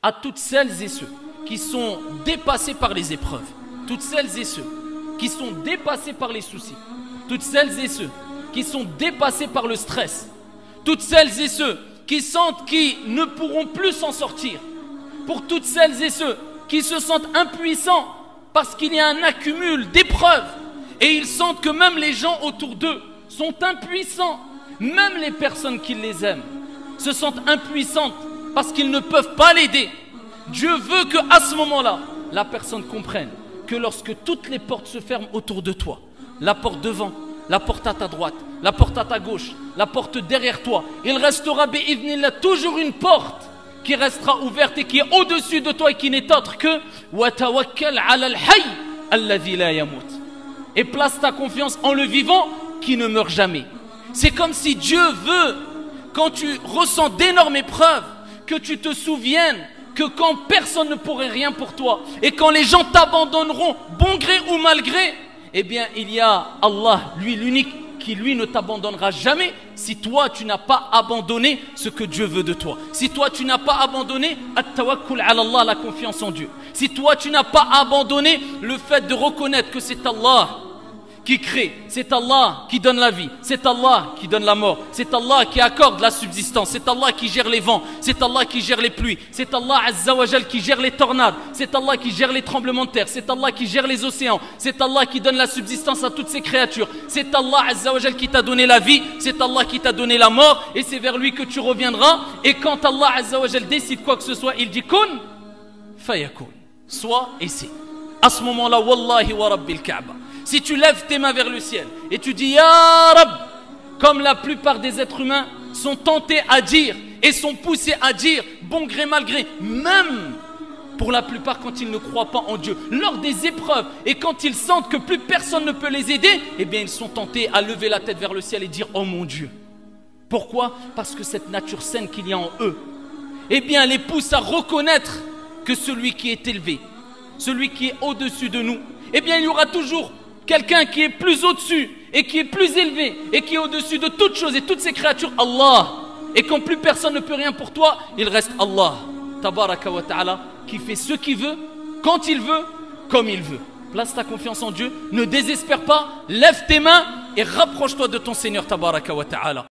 à toutes celles et ceux qui sont dépassés par les épreuves, toutes celles et ceux qui sont dépassés par les soucis, toutes celles et ceux qui sont dépassés par le stress, toutes celles et ceux qui sentent qu'ils ne pourront plus s'en sortir, pour toutes celles et ceux qui se sentent impuissants parce qu'il y a un accumul d'épreuves et ils sentent que même les gens autour d'eux sont impuissants, même les personnes qui les aiment se sentent impuissantes parce qu'ils ne peuvent pas l'aider. Dieu veut qu'à ce moment-là, la personne comprenne que lorsque toutes les portes se ferment autour de toi, la porte devant, la porte à ta droite, la porte à ta gauche, la porte derrière toi, il restera bi'idhnillah toujours une porte qui restera ouverte et qui est au-dessus de toi et qui n'est autre que wa tawakkal 'ala al-hayy alladhi la yamut. Et place ta confiance en le vivant qui ne meurt jamais. C'est comme si Dieu veut, quand tu ressens d'énormes épreuves, que tu te souviennes que quand personne ne pourrait rien pour toi et quand les gens t'abandonneront, bon gré ou mal gré, eh bien il y a Allah, lui l'unique, qui lui ne t'abandonnera jamais si toi tu n'as pas abandonné ce que Dieu veut de toi. Si toi tu n'as pas abandonné at-tawakkul 'ala Allah, la confiance en Dieu. Si toi tu n'as pas abandonné le fait de reconnaître que c'est Allah qui crée, c'est Allah qui donne la vie, c'est Allah qui donne la mort, c'est Allah qui accorde la subsistance, c'est Allah qui gère les vents, c'est Allah qui gère les pluies, c'est Allah Azza wa Jal qui gère les tornades, c'est Allah qui gère les tremblements de terre, c'est Allah qui gère les océans, c'est Allah qui donne la subsistance à toutes ces créatures, c'est Allah Azza wa Jal qui t'a donné la vie, c'est Allah qui t'a donné la mort et c'est vers lui que tu reviendras. Et quand Allah Azza wa Jal décide quoi que ce soit, il dit kun fayakun, soit et c'est. À ce moment-là, wallahi wa rabbil Kaaba, si tu lèves tes mains vers le ciel et tu dis Ya Rab, comme la plupart des êtres humains sont tentés à dire et sont poussés à dire, bon gré mal gré, même pour la plupart quand ils ne croient pas en Dieu, lors des épreuves et quand ils sentent que plus personne ne peut les aider, eh bien ils sont tentés à lever la tête vers le ciel et dire oh mon Dieu. Pourquoi? Parce que cette nature saine qu'il y a en eux, eh bien les pousse à reconnaître que celui qui est élevé, celui qui est au-dessus de nous, eh bien il y aura toujours quelqu'un qui est plus au-dessus et qui est plus élevé et qui est au-dessus de toutes choses et toutes ces créatures, Allah. Et quand plus personne ne peut rien pour toi, il reste Allah, tabaraka wa ta'ala, qui fait ce qu'il veut, quand il veut, comme il veut. Place ta confiance en Dieu, ne désespère pas, lève tes mains et rapproche-toi de ton Seigneur, tabaraka wa ta'ala.